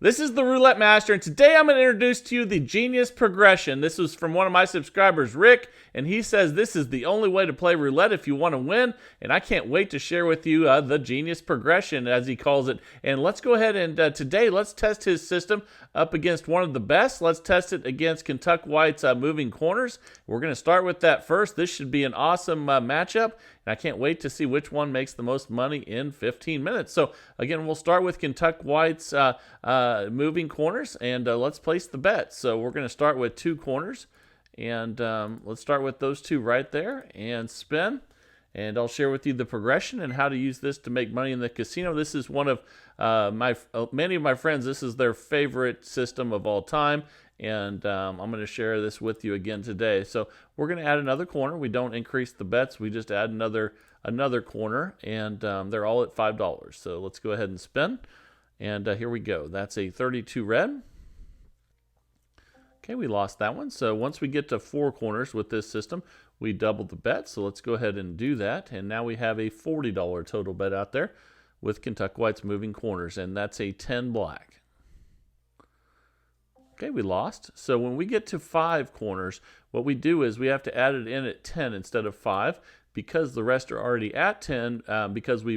This is the Roulette Master, and today I'm going to introduce to you the Genius Progression. This was from one of my subscribers, Rick, and he says this is the only way to play roulette if you want to win, and I can't wait to share with you the Genius Progression, as he calls it. And let's go ahead and today let's test his system up against one of the best. Let's test it against Kentucky White's Moving Corners. We're going to start with that first. This should be an awesome matchup, and I can't wait to see which one makes the most money in 15 minutes. So again, we'll start with Kentucky White's Moving Corners, and let's place the bet. So we're going to start with 2 corners, and let's start with those 2 right there and spin. And I'll share with you the progression and how to use this to make money in the casino. This is one of many of my friends. This is their favorite system of all time, and I'm going to share this with you again today. So we're going to add another corner. We don't increase the bets. We just add another corner, and they're all at $5. So let's go ahead and spin. And here we go. That's a 32 red. Okay, we lost that one. So once we get to 4 corners with this system, we double the bet. So let's go ahead and do that. And now we have a $40 total bet out there with Kentucky White's Moving Corners, and that's a 10 black. Okay, we lost. So when we get to 5 corners, what we do is we have to add it in at 10 instead of 5, because the rest are already at 10 because we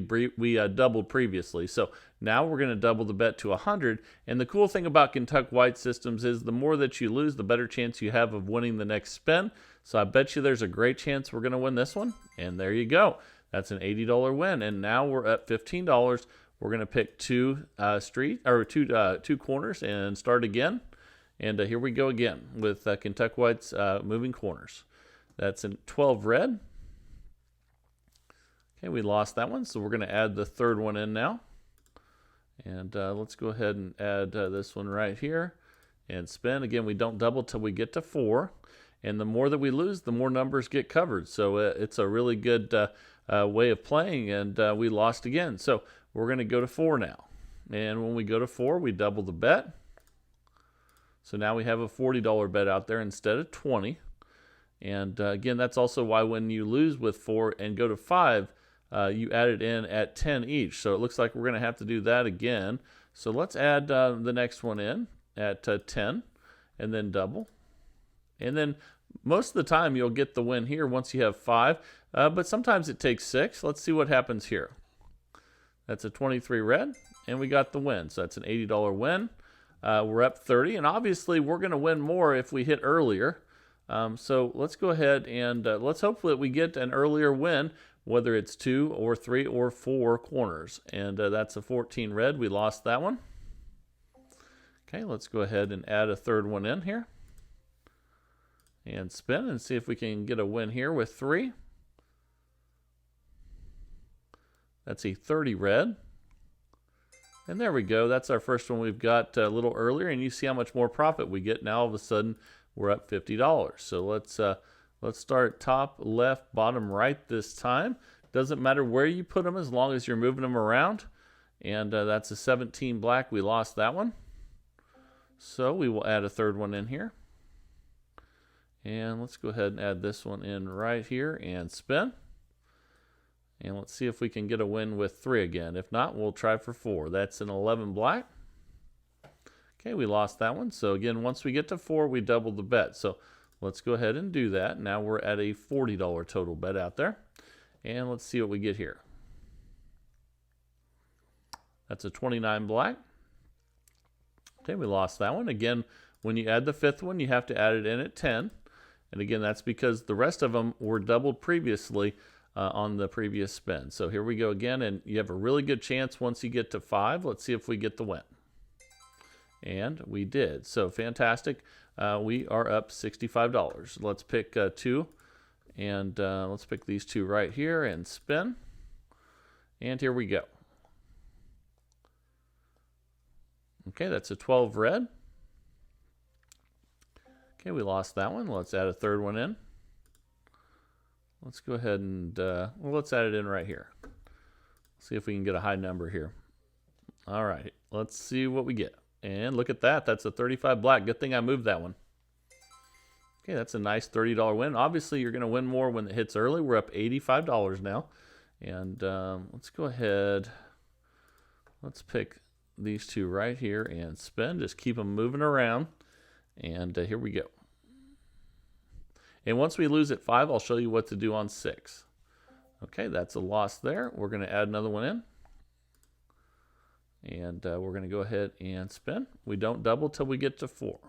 doubled previously. So now we're going to double the bet to 100. And the cool thing about Kentucky White systems is the more that you lose, the better chance you have of winning the next spin. So I bet you there's a great chance we're going to win this one. And there you go. That's an $80 win. And now we're at $15. We're going to pick 2 corners and start again. And here we go again with Kentucky White's Moving Corners. That's in 12 red. Okay, we lost that one, so we're going to add the 3rd one in now. And let's go ahead and add this one right here and spin. Again, we don't double till we get to 4. And the more that we lose, the more numbers get covered. So it's a really good way of playing, and we lost again. So we're going to go to 4 now. And when we go to 4, we double the bet. So now we have a $40 bet out there instead of 20. And again, that's also why when you lose with 4 and go to 5, you add it in at 10 each. So it looks like we're going to have to do that again. So let's add the next one in at 10 and then double. And then most of the time you'll get the win here once you have 5, but sometimes it takes 6. Let's see what happens here. That's a 23 red, and we got the win. So that's an $80 win. We're up 30, and obviously we're going to win more if we hit earlier. So let's go ahead and let's hope that we get an earlier win, whether it's 2 or 3 or 4 corners. And that's a 14 red. We lost that one. Okay, let's go ahead and add a 3rd one in here. And spin and see if we can get a win here with 3. That's a 30 red. And there we go. That's our first one we've got a little earlier. And you see how much more profit we get. Now all of a sudden we're up $50. So let's start top, left, bottom, right this time. Doesn't matter where you put them as long as you're moving them around. And that's a 17 black. We lost that one. So we will add a 3rd one in here. And let's go ahead and add this one in right here and spin. And let's see if we can get a win with 3 again. If not, we'll try for 4. That's an 11 black. Okay, we lost that one. So again, once we get to 4, we double the bet. So let's go ahead and do that. Now we're at a $40 total bet out there. And let's see what we get here. That's a 29 black. Okay, we lost that one. Again, when you add the 5th one, you have to add it in at 10. And again, that's because the rest of them were doubled previously on the previous spin. So here we go again, and you have a really good chance once you get to 5. Let's see if we get the win. And we did. So fantastic. We are up $65. Let's pick 2, and let's pick these 2 right here and spin. And here we go. Okay, that's a 12 red. Okay, we lost that one. Let's add a 3rd one in. Let's go ahead and, let's add it in right here. See if we can get a high number here. All right, let's see what we get. And look at that. That's a 35 black. Good thing I moved that one. Okay, that's a nice $30 win. Obviously, you're going to win more when it hits early. We're up $85 now. And let's go ahead. Let's pick these two right here and spin. Just keep them moving around. And here we go. And once we lose at 5, I'll show you what to do on 6. Okay, that's a loss there. We're going to add another one in. And we're going to go ahead and spin. We don't double till we get to 4.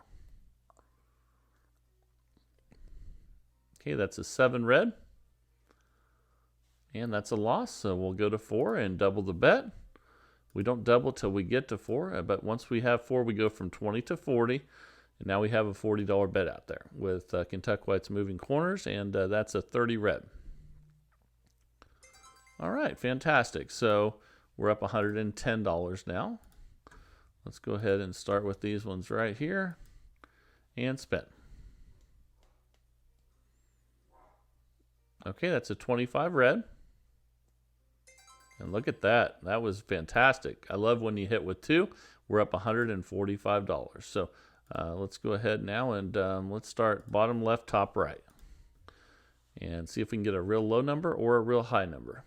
Okay, that's a 7 red. And that's a loss, so we'll go to 4 and double the bet. We don't double till we get to 4, but once we have 4, we go from 20 to 40. And now we have a $40 bet out there with Kentucky White's moving corners, and that's a 30 red. All right, fantastic. So we're up $110 now. Let's go ahead and start with these ones right here and spin. Okay, that's a 25 red. And look at that. That was fantastic. I love when you hit with 2. We're up $145. So let's go ahead now and let's start bottom left, top right. And see if we can get a real low number or a real high number.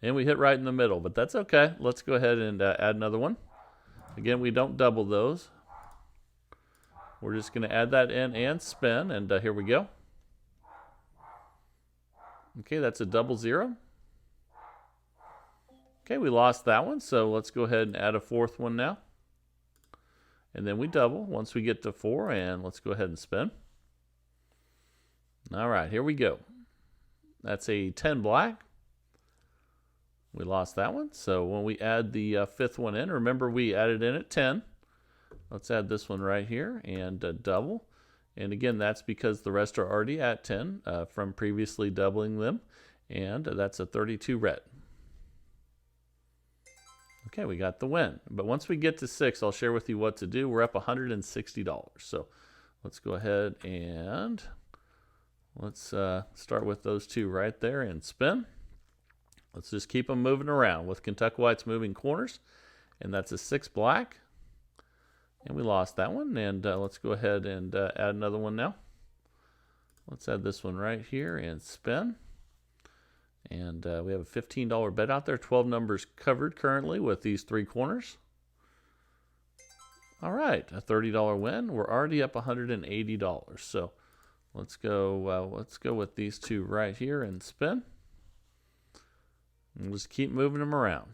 And we hit right in the middle, but that's okay. Let's go ahead and add another one. Again, we don't double those. We're just going to add that in and spin, and here we go. Okay, that's a double 0. Okay, we lost that one, so let's go ahead and add a 4th one now. And then we double once we get to 4, and let's go ahead and spin. All right, here we go. That's a 10 black. We lost that one, so when we add the 5th one in, remember we added in at 10. Let's add this one right here and double. And again, that's because the rest are already at 10 from previously doubling them. And that's a 32 red. Okay, we got the win. But once we get to 6, I'll share with you what to do. We're up $160. So let's go ahead and let's start with those two right there and spin. Let's just keep them moving around with Kentucky White's moving corners. And that's a 6 black. And we lost that one. And let's go ahead and add another one now. Let's add this one right here and spin. And we have a $15 bet out there. 12 numbers covered currently with these 3 corners. All right, a $30 win. We're already up $180. So let's go with these two right here and spin. And just keep moving them around.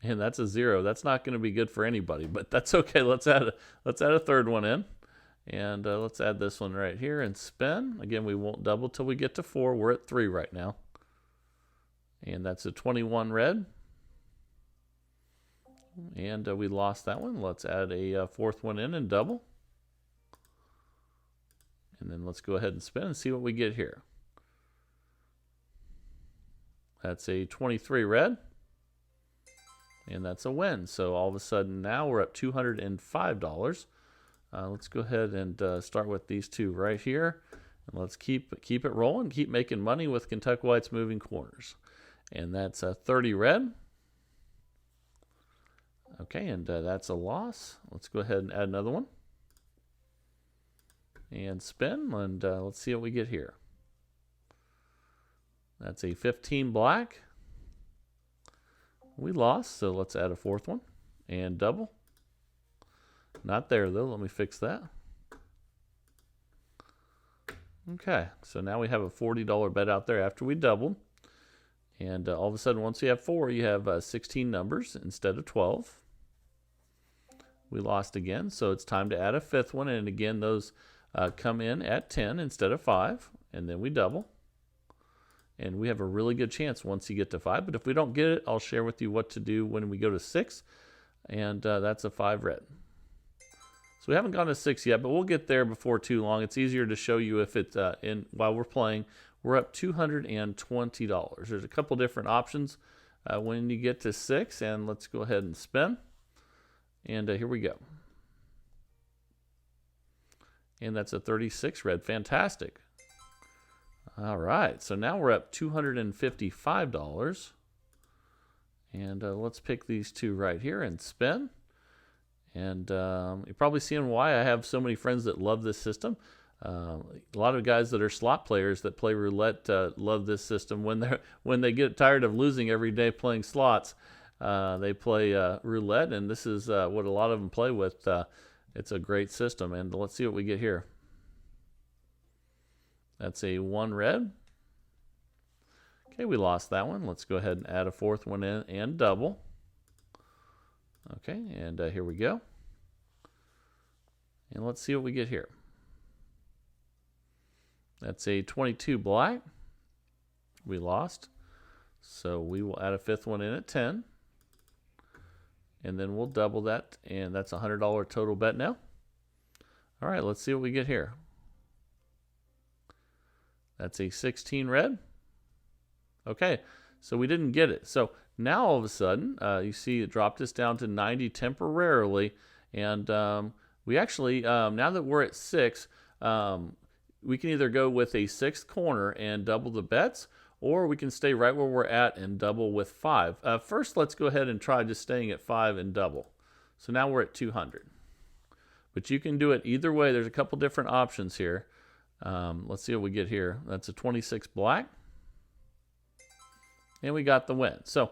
And that's a 0. That's not going to be good for anybody, but that's okay. Let's add a 3rd one in. And let's add this one right here and spin. Again, we won't double till we get to 4. We're at 3 right now. And that's a 21 red. And we lost that one. Let's add a 4th one in and double. And then let's go ahead and spin and see what we get here. That's a 23 red. And that's a win. So all of a sudden now we're up $205. Let's go ahead and start with these two right here. And let's keep it rolling, keep making money with Kentucky White's moving corners. And that's a 30 red. Okay, and that's a loss. Let's go ahead and add another one. And spin, and let's see what we get here. That's a 15 black. We lost, so let's add a 4th one and double. Not there though, let me fix that. Okay, so now we have a $40 bet out there after we doubled. And all of a sudden, once you have 4, you have 16 numbers instead of 12. We lost again, so it's time to add a 5th one. And again, those come in at 10 instead of 5. And then we double. And we have a really good chance once you get to 5. But if we don't get it, I'll share with you what to do when we go to 6. And that's a 5 red. So we haven't gone to 6 yet, but we'll get there before too long. It's easier to show you if it's while we're playing. We're up $220. There's a couple different options when you get to 6. And let's go ahead and spin. And here we go. And that's a 36 red. Fantastic. All right, so now we're up $255. And let's pick these two right here and spin. And you're probably seeing why I have so many friends that love this system. A lot of guys that are slot players that play roulette love this system. When they get tired of losing every day playing slots, they play roulette, and this is what a lot of them play with. It's a great system, and let's see what we get here. That's a 1 red. Okay, we lost that one. Let's go ahead and add a 4th one in and double. Okay, and here we go. And let's see what we get here. That's a 22 black. We lost. So we will add a 5th one in at 10. And then we'll double that, and that's a $100 total bet now. All right, let's see what we get here. That's a 16 red. Okay, so we didn't get it. So now all of a sudden, you see it dropped us down to 90 temporarily. And we actually, now that we're at 6, we can either go with a 6th corner and double the bets, or we can stay right where we're at and double with 5. First, let's go ahead and try just staying at 5 and double. So now we're at 200. But you can do it either way. There's a couple different options here. Let's see what we get here. That's a 26 black. And we got the win. So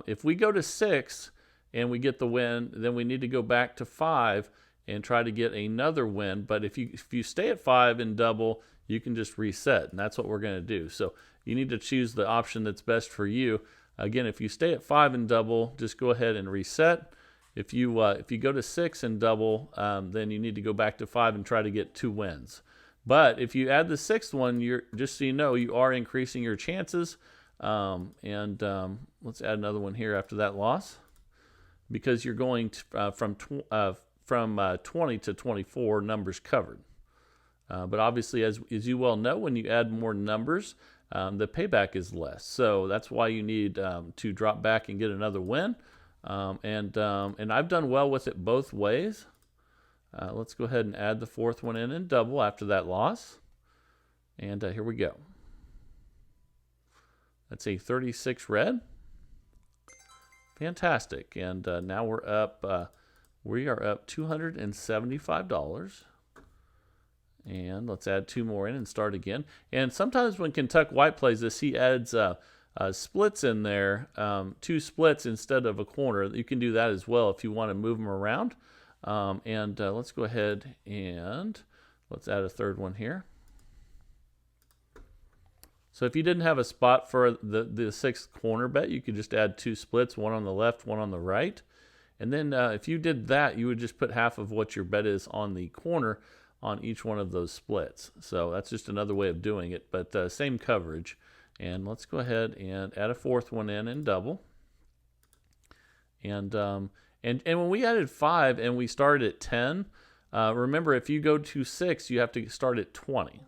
if we go to 6 and we get the win, then we need to go back to 5 and try to get another win. But if you stay at 5 and double, you can just reset, and that's what we're going to do. So you need to choose the option that's best for you. Again, if you stay at 5 and double, just go ahead and reset. If you go to 6 and double, then you need to go back to 5 and try to get 2 wins. But if you add the 6th one, just so you know, you are increasing your chances. Let's add another one here after that loss, because you're going to, from 20 to 24 numbers covered. But obviously, as you well know, when you add more numbers, the payback is less. So that's why you need to drop back and get another win. And I've done well with it both ways. Let's go ahead and add the 4th one in and double after that loss. And here we go. That's a 36 red. Fantastic. And now we're up. We are up $275. And let's add 2 more in and start again. And sometimes when Kentucky White plays this, he adds splits in there, 2 splits instead of a corner. You can do that as well if you want to move them around. Let's go ahead and let's add a 3rd one here. So if you didn't have a spot for the 6th corner bet, you could just add 2 splits, one on the left, one on the right. And then if you did that, you would just put half of what your bet is on the corner on each one of those splits. So that's just another way of doing it, but same coverage. And let's go ahead and add a 4th one in and double. And when we added 5 and we started at 10, remember if you go to 6, you have to start at 20.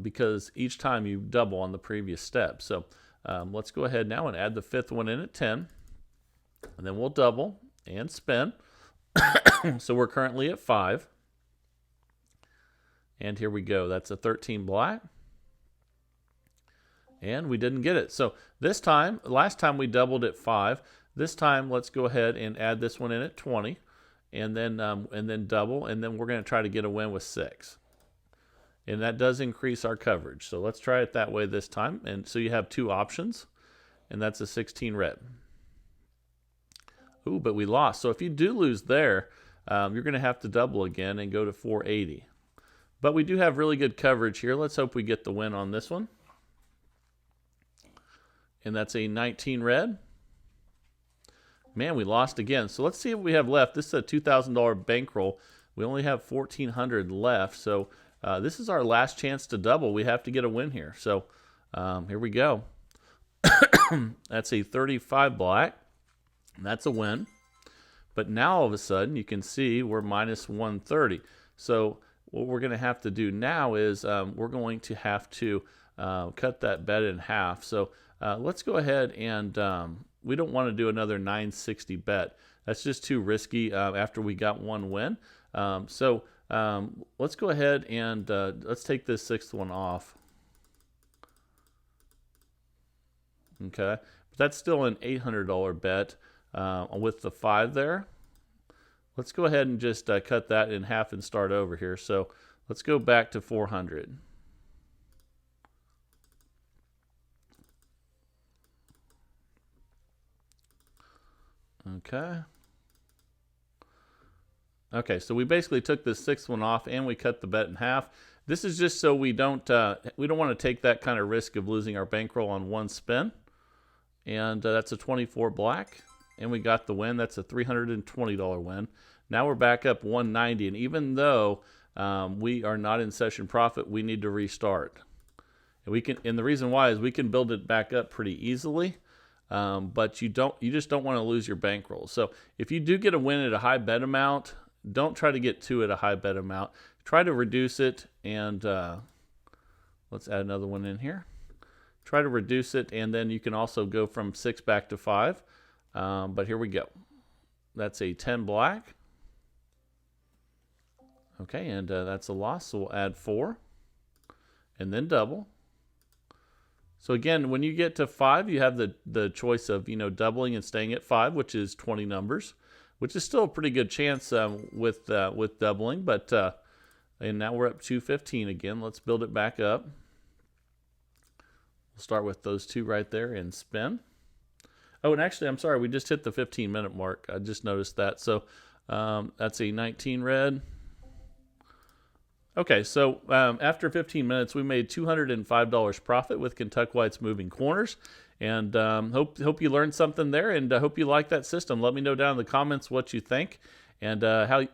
Because each time you double on the previous step. So let's go ahead now and add the 5th one in at 10. And then we'll double and spin. So we're currently at 5. And here we go. That's a 13 black. And we didn't get it. So this time, last time we doubled at 5. This time, let's go ahead and add this one in at 20. And then double. And then we're going to try to get a win with 6. And that does increase our coverage. So let's try it that way this time. And so you have 2 options. And that's a 16 red. Ooh, but we lost. So if you do lose there, you're going to have to double again and go to 480. But we do have really good coverage here. Let's hope we get the win on this one. And that's a 19 red. Man, we lost again. So let's see what we have left. This is a $2,000 bankroll. We only have $1,400 left. So this is our last chance to double. We have to get a win here. So here we go. That's a 35 black. That's a win. But now all of a sudden you can see we're minus 130. So what we're going to have to do now is we're going to have to cut that bet in half. So let's go ahead and we don't want to do another 960 bet. That's just too risky after we got 1 win. Let's go ahead and let's take this 6th one off. Okay, but that's still an $800 bet with the 5 there. Let's go ahead and just cut that in half and start over here. So Let's go back to 400. Okay. Okay, so we basically took the sixth one off and we cut the bet in half. This is just so we don't want to take that kind of risk of losing our bankroll on one spin. And that's a 24 black, and we got the win. That's a $320 win. Now we're back up 190, and even though we are not in session profit, we need to restart. And we can, and the reason why is we can build it back up pretty easily. But you just don't want to lose your bankroll. So if you do get a win at a high bet amount, don't try to get two at a high bet amount. Try to reduce it, and let's add another one in here. Try to reduce it, and then you can also go from 6 back to 5. But here we go. That's a 10 black. Okay, and that's a loss, so we'll add 4, and then double. So again, when you get to 5, you have the choice of doubling and staying at 5, which is 20 numbers, which is still a pretty good chance with doubling. But and now we're up to 15 again. Let's build it back up. We'll start with those two right there and spin. Oh, and actually, I'm sorry, we just hit the 15-minute mark. I just noticed that. So that's a 19 red. Okay, so after 15 minutes, we made $205 profit with Kentucky Whites moving corners. And hope you learned something there, and hope you like that system. Let me know down in the comments what you think, and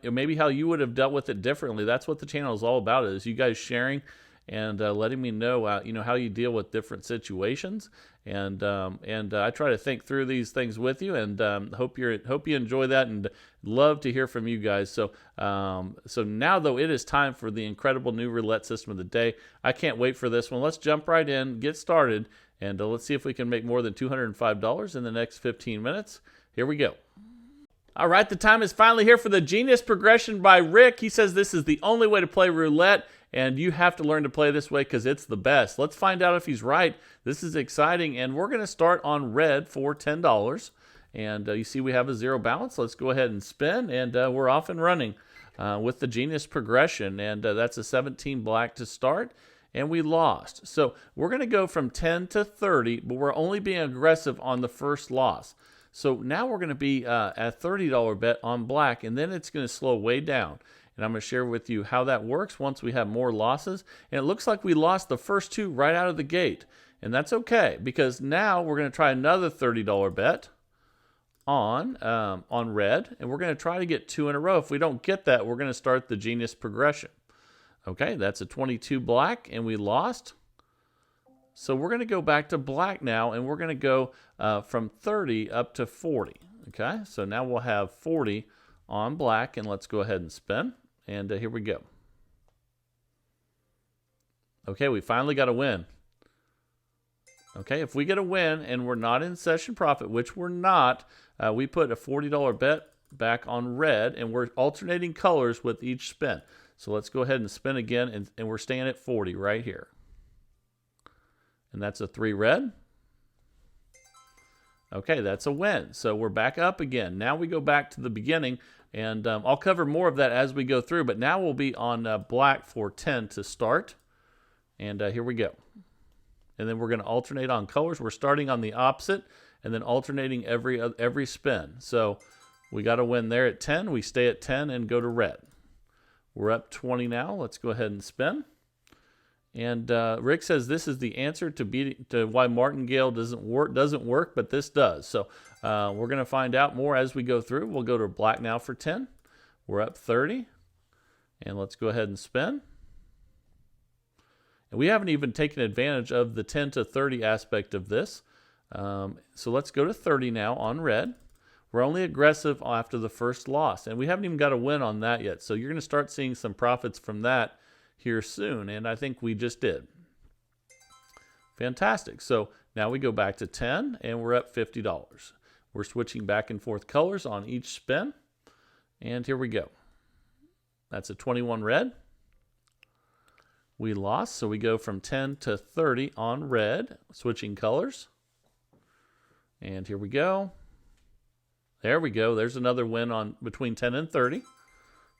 maybe how you would have dealt with it differently. That's what the channel is all about, is you guys sharing and letting me know how you deal with different situations. And I try to think through these things with you, and hope you enjoy that, and love to hear from you guys. So now, though, it is time for the incredible new roulette system of the day. I can't wait for this one. Let's jump right in, get started, and let's see if we can make more than $205 in the next 15 minutes. Here we go. All right, the time is finally here for the Genius Progression by Rick. He says this is the only way to play roulette, and you have to learn to play this way because it's the best. Let's find out if he's right. This is exciting, and we're going to start on red for $10. And you see we have a zero balance. Let's go ahead and spin, and we're off and running with the Genius Progression. And that's a 17 black to start, and we lost. So we're going to go from 10 to 30, but we're only being aggressive on the first loss. So now we're going to be at a $30 bet on black, and then it's going to slow way down. And I'm going to share with you how that works once we have more losses. And it looks like we lost the first two right out of the gate. And that's okay, because now we're going to try another $30 bet on red. And we're going to try to get 2 in a row. If we don't get that, we're going to start the Genius Progression. Okay, that's a 22 black, and we lost. So we're going to go back to black now, and we're going to go from 30 up to 40. Okay, so now we'll have 40 on black, and let's go ahead and spin. And here we go. Okay, we finally got a win. Okay, if we get a win and we're not in session profit, which we're not, we put a $40 bet back on red, and we're alternating colors with each spin. So let's go ahead and spin again, and we're staying at 40 right here. And that's a 3 red. Okay, that's a win. So we're back up again. Now we go back to the beginning, and I'll cover more of that as we go through, but now we'll be on black for 10 to start. And here we go. And then we're going to alternate on colors. We're starting on the opposite and then alternating every spin. So we got a win there at 10. We stay at 10 and go to red. We're up 20 now. Let's go ahead and spin. And Rick says this is the answer to why martingale doesn't work, but this does. So we're going to find out more as we go through. We'll go to black now for 10. We're up 30. And let's go ahead and spin. And we haven't even taken advantage of the 10 to 30 aspect of this. So let's go to 30 now on red. We're only aggressive after the first loss, and we haven't even got a win on that yet. So you're going to start seeing some profits from that here soon, and I think we just did. Fantastic. So now we go back to 10, and we're up $50. We're switching back and forth colors on each spin, and here we go. That's a 21 red. We lost, so we go from 10 to 30 on red, switching colors. And here we go. There we go. There's another win on between 10 and 30.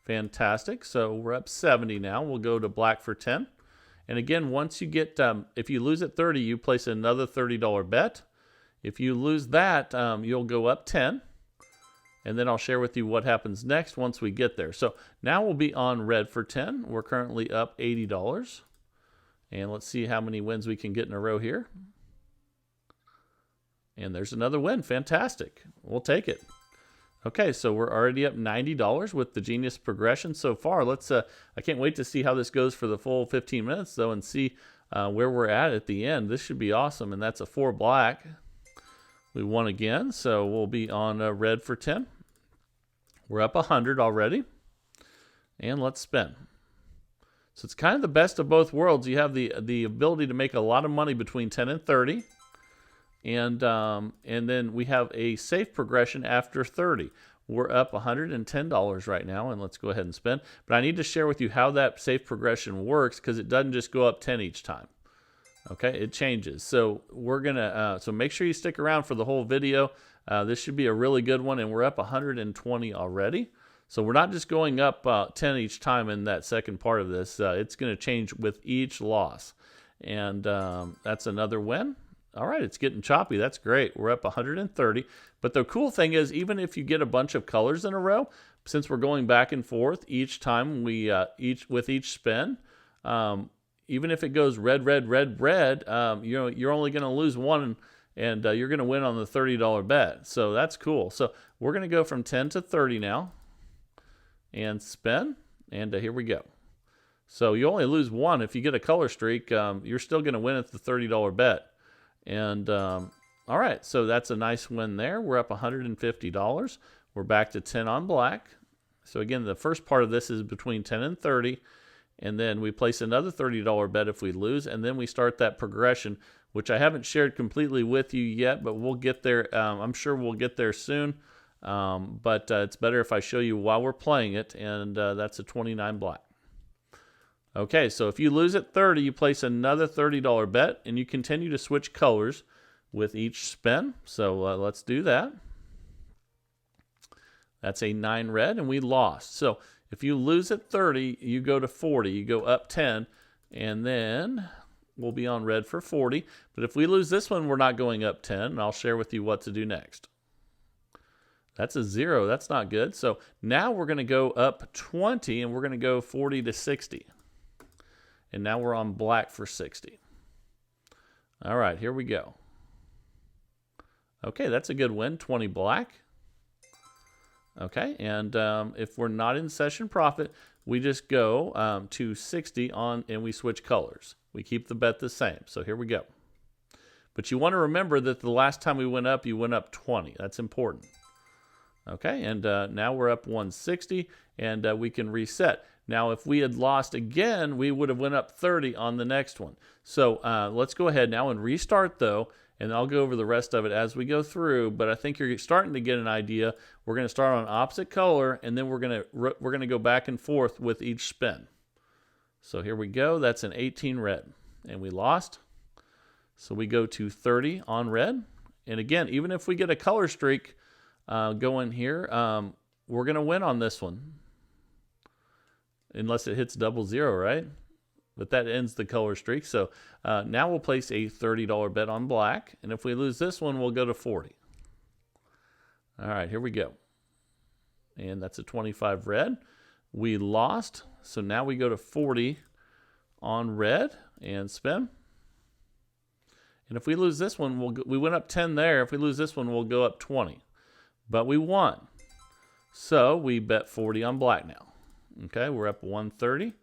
Fantastic. So we're up 70 now. We'll go to black for 10. And again, once you get, if you lose at 30, you place another $30 bet. If you lose that, you'll go up 10. And then I'll share with you what happens next once we get there. So now we'll be on red for 10. We're currently up $80. And let's see how many wins we can get in a row here. And there's another win. Fantastic. We'll take it. Okay, so we're already up $90 with the Genius progression so far. Let's. I can't wait to see how this goes for the full 15 minutes, though, and see where we're at the end. This should be awesome, and that's a 4 black. We won again, so we'll be on red for 10. We're up 100 already, and let's spin. So it's kind of the best of both worlds. You have the ability to make a lot of money between 10 and 30. And then we have a safe progression after 30. We're up $110 right now, and let's go ahead and spin. But I need to share with you how that safe progression works, because it doesn't just go up 10 each time. Okay, it changes. So we're gonna so make sure you stick around for the whole video. This should be a really good one, and we're up 120 already. So we're not just going up 10 each time in that second part of this. It's going to change with each loss, and that's another win. All right, it's getting choppy. That's great. We're up 130. But the cool thing is, even if you get a bunch of colors in a row, since we're going back and forth each time we with each spin, even if it goes red, red, red, red, you're only going to lose one, and you're going to win on the $30 bet. So that's cool. So we're going to go from 10 to 30 now, and spin, and here we go. So you only lose one. If you get a color streak, you're still going to win at the $30 bet. And all right, so that's a nice win there. We're up $150. We're back to 10 on black. So again, the first part of this is between 10 and 30, and then we place another $30 bet if we lose, and then we start that progression, which I haven't shared completely with you yet, but we'll get there. I'm sure we'll get there soon, but it's better if I show you while we're playing it, and that's a 29 black. Okay, so if you lose at 30, you place another $30 bet, and you continue to switch colors with each spin. So let's do that. That's a 9 red, and we lost. So if you lose at 30, you go to 40. You go up 10, and then we'll be on red for 40. But if we lose this one, we're not going up 10, and I'll share with you what to do next. That's a 0. That's not good. So now we're going to go up 20, and we're going to go 40 to 60. And now we're on black for 60. All right, here we go. Okay, that's a good win, 20 black. Okay, and if we're not in session profit, we just go to 60 on, and we switch colors. We keep the bet the same. So here we go. But you want to remember that the last time we went up, you went up 20. That's important. Okay, and now we're up 160, and we can reset. Now, if we had lost again, we would have went up 30 on the next one. So let's go ahead now and restart, though, and I'll go over the rest of it as we go through. But I think you're starting to get an idea. We're going to start on opposite color, and then we're going to go back and forth with each spin. So here we go. That's an 18 red, and we lost. So we go to 30 on red. And again, even if we get a color streak going here, we're going to win on this one. Unless it hits 00, right? But that ends the color streak. So now we'll place a $30 bet on black. And if we lose this one, we'll go to 40. All right, here we go. And that's a 25 red. We lost. So now we go to 40 on red and spin. And if we lose this one, we went up 10 there. If we lose this one, we'll go up 20. But we won. So we bet 40 on black now. Okay, we're up 130.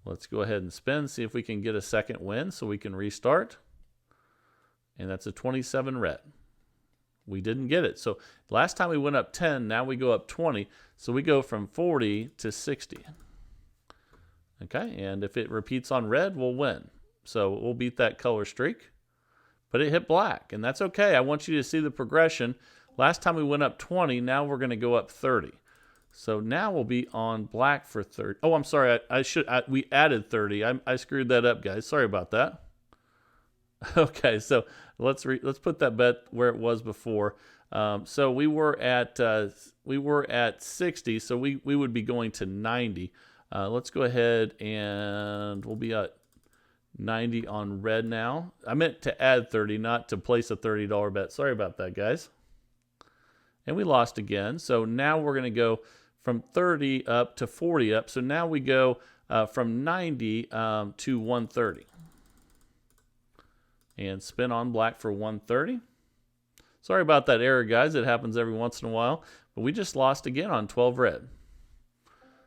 Let's go ahead and spin, see if we can get a second win so we can restart. And that's a 27 red. We didn't get it. So last time we went up 10, now we go up 20. So we go from 40 to 60. Okay, and if it repeats on red, we'll win. So we'll beat that color streak. But it hit black, and that's okay. I want you to see the progression. Last time we went up 20, now we're going to go up 30. So now we'll be on black for 30. Oh, I'm sorry. We added 30. I screwed that up, guys. Sorry about that. Okay, so let's put that bet where it was before. So we were at we were at 60, so we would be going to 90. Let's go ahead and we'll be at 90 on red now. I meant to add 30, not to place a $30 bet. Sorry about that, guys. And we lost again. So now we're going to go from 30 up to 40 up. So now we go from 90 to 130. And spin on black for 130. Sorry about that error, guys. It happens every once in a while. But we just lost again on 12 red.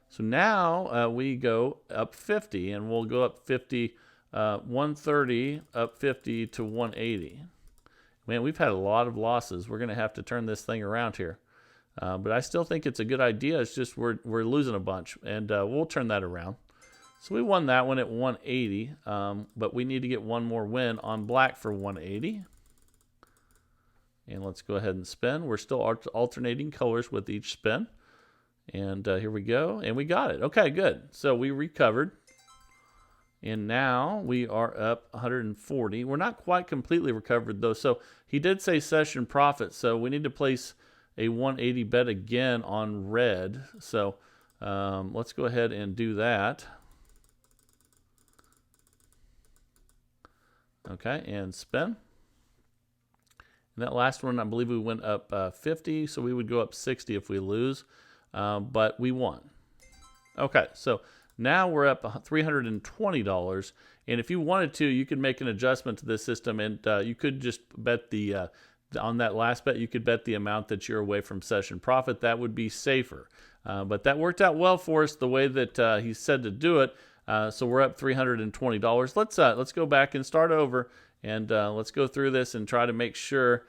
So now we go up 50, and we'll go up 50, 130, up 50 to 180. Man, we've had a lot of losses. We're going to have to turn this thing around here. But I still think it's a good idea. It's just we're losing a bunch, and we'll turn that around. So we won that one at 180, but we need to get one more win on black for 180. And let's go ahead and spin. We're still alternating colors with each spin. And here we go, and we got it. Okay, good. So we recovered, and now we are up 140. We're not quite completely recovered, though. So he did say session profit, so we need to place a 180 bet again on red. So let's go ahead and do that. Okay, and spin. And that last one, I believe we went up 50, so we would go up 60 if we lose. But we won. Okay, so now we're up $320, and if you wanted to, you could make an adjustment to this system, and you could just bet the on that last bet, you could bet the amount that you're away from session profit. That would be safer. But that worked out well for us the way that he said to do it. So we're up $320. Let's go back and start over, and let's go through this and try to make sure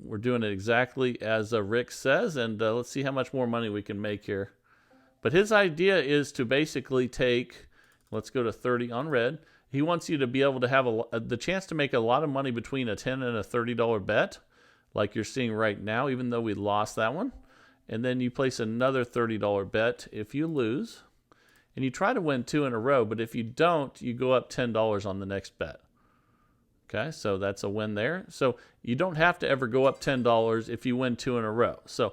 we're doing it exactly as Rick says, and let's see how much more money we can make here. But his idea is to basically take, let's go to 30 on red. He wants you to be able to have the chance to make a lot of money between a $10 and a $30 bet, like you're seeing right now, even though we lost that one. And then you place another $30 bet if you lose. And you try to win 2 in a row, but if you don't, you go up $10 on the next bet. Okay, so that's a win there. So you don't have to ever go up $10 if you win 2 in a row. So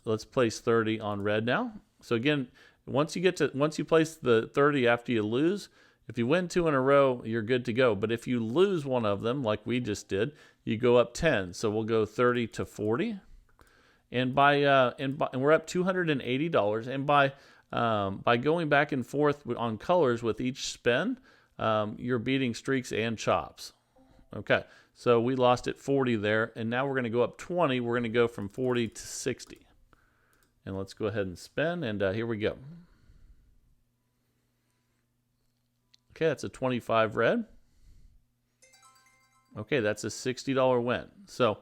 let's place 30 on red now. So again, once you place the 30 after you lose, if you win 2 in a row, you're good to go. But if you lose one of them, like we just did, you go up 10. So we'll go 30 to 40, and we're up $280. And by going back and forth on colors with each spin, you're beating streaks and chops. Okay, so we lost at 40 there, and now we're going to go up 20. We're going to go from 40 to 60. And let's go ahead and spin, and here we go. Okay, that's a 25 red. Okay, that's a $60 win. So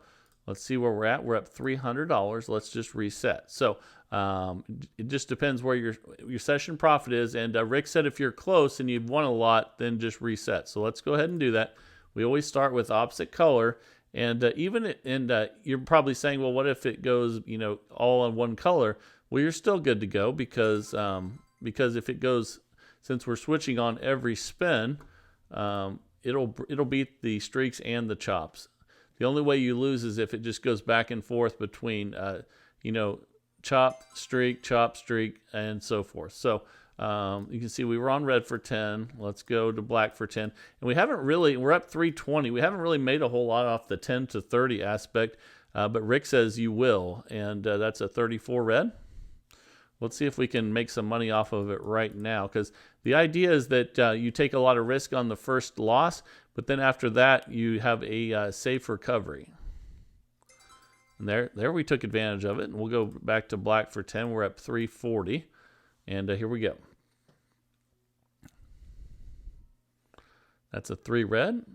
let's see where we're at. We're up $300. Let's just reset. So it just depends where your session profit is. And Rick said if you're close and you've won a lot, then just reset. So let's go ahead and do that. We always start with opposite color. And you're probably saying, well, what if it goes, all on one color? Well, you're still good to go because if it goes, since we're switching on every spin, it'll beat the streaks and the chops. The only way you lose is if it just goes back and forth between, chop, streak, and so forth. So you can see we were on red for 10. Let's go to black for 10. And we're up 320. We haven't really made a whole lot off the 10 to 30 aspect, but Rick says you will, and that's a 34 red. Let's see if we can make some money off of it right now, because the idea is that you take a lot of risk on the first loss, but then after that you have a safe recovery. And there we took advantage of it, and we'll go back to black for 10. We're up 340, and here we go. That's a 3 red.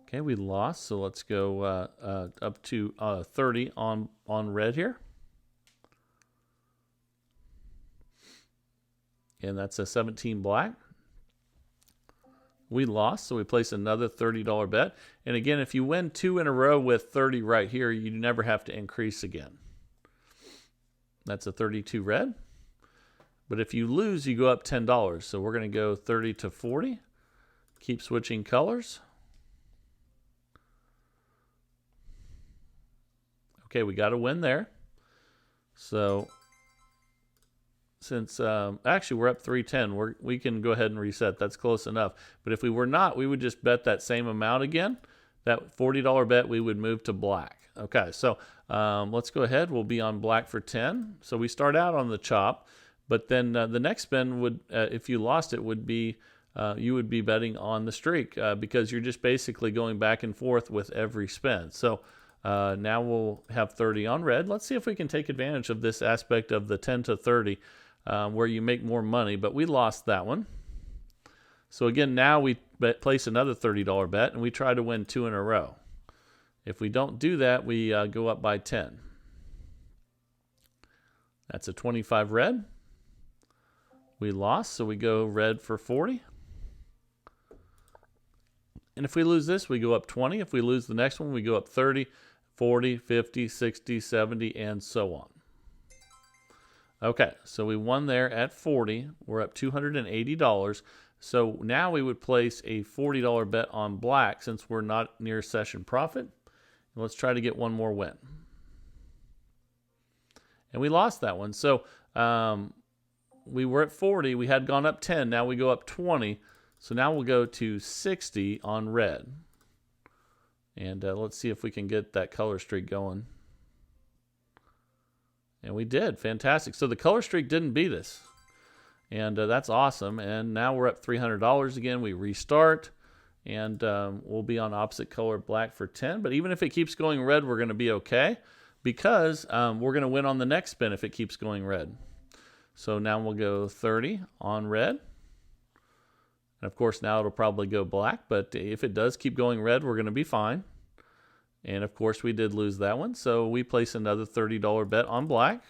Okay, we lost, so let's go up to 30 on red here. And that's a 17 black. We lost, so we place another $30 bet. And again, if you win 2 in a row with 30 right here, you never have to increase again. That's a 32 red. But if you lose, you go up $10. So we're going to go 30 to 40. Keep switching colors. Okay, we got a win there. So since actually we're up 310, we can go ahead and reset. That's close enough. But if we were not, we would just bet that same amount again. That $40 bet, we would move to black. Okay, so let's go ahead. We'll be on black for 10. So we start out on the chop, but then the next spin would, if you lost it, would be you would be betting on the streak because you're just basically going back and forth with every spin. So now we'll have 30 on red. Let's see if we can take advantage of this aspect of the 10 to 30 where you make more money, but we lost that one. So again, now we place another $30 bet and we try to win 2 in a row. If we don't do that, we go up by 10. That's a 25 red. We lost, so we go red for 40. And if we lose this, we go up 20. If we lose the next one, we go up 30, 40, 50, 60, 70, and so on. Okay, so we won there at 40. We're up $280. So now we would place a $40 bet on black since we're not near session profit. And let's try to get one more win. And we lost that one. So we were at 40. We had gone up 10. Now we go up 20. So now we'll go to 60 on red. And let's see if we can get that color streak going. And we did. Fantastic. So the color streak didn't beat us. And that's awesome. And now we're up $300 again. We restart. And we'll be on opposite color black for 10. But even if it keeps going red, we're going to be okay. Because we're going to win on the next spin if it keeps going red. So now we'll go 30 on red. And of course, now it'll probably go black. But if it does keep going red, we're going to be fine. And of course, we did lose that one. So we place another $30 bet on black.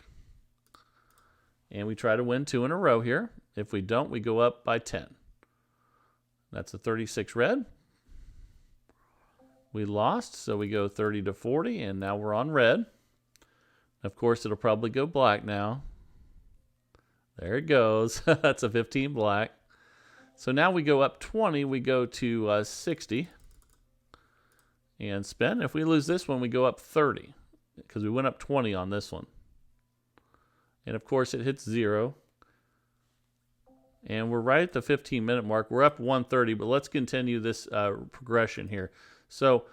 And we try to win 2 in a row here. If we don't, we go up by 10. That's a 36 red. We lost, so we go 30 to 40, and now we're on red. Of course, it'll probably go black now. There it goes. That's a 15 black. So now we go up 20. We go to 60 and spin. If we lose this one, we go up 30 because we went up 20 on this one. And of course, it hits 0. And we're right at the 15-minute mark. We're up 130, but let's continue this progression here. So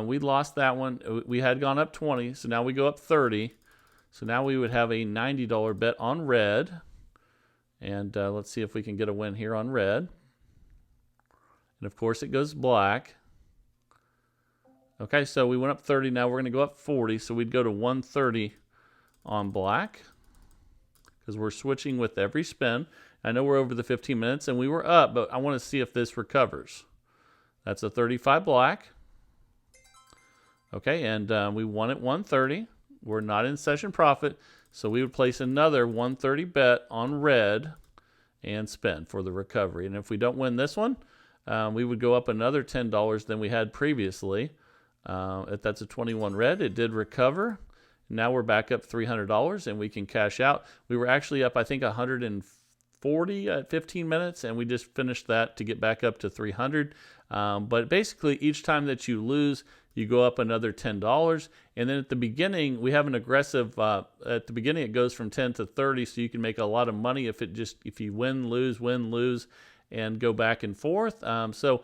we lost that one. We had gone up 20, so now we go up 30. So now we would have a $90 bet on red. And let's see if we can get a win here on red. And of course, it goes black. Okay, so we went up 30. Now we're going to go up 40. So we'd go to 130 on black because we're switching with every spin. I know we're over the 15 minutes and we were up, but I want to see if this recovers. That's a 35 black. Okay, and we won at 130. We're not in session profit, so we would place another 130 bet on red and spin for the recovery. And if we don't win this one, we would go up another $10 than we had previously. If that's a 21 red, it did recover. Now we're back up $300 and we can cash out. We were actually up, I think, 140 at 15 minutes, and we just finished that to get back up to 300. But basically, each time that you lose, you go up another $10. And then at the beginning, we have an aggressive, at the beginning, it goes from 10 to 30, so you can make a lot of money if you win, lose, and go back and forth. So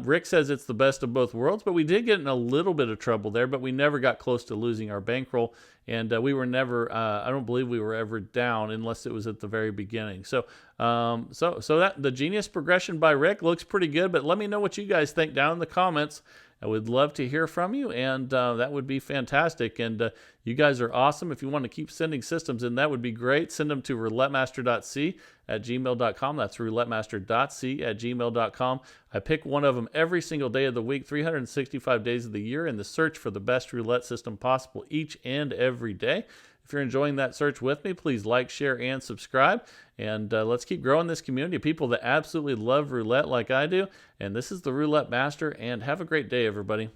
Rick says it's the best of both worlds, but we did get in a little bit of trouble there, but we never got close to losing our bankroll. And we were never, I don't believe we were ever down unless it was at the very beginning. So that the Genius progression by Rick looks pretty good, but let me know what you guys think down in the comments. I would love to hear from you, and that would be fantastic. And you guys are awesome. If you want to keep sending systems in, that would be great. Send them to roulettemaster.c@gmail.com. That's roulettemaster.c@gmail.com. I pick one of them every single day of the week, 365 days of the year, in the search for the best roulette system possible each and every day. If you're enjoying that search with me, please like, share, and subscribe. And let's keep growing this community of people that absolutely love roulette like I do. And this is the Roulette Master, and have a great day, everybody.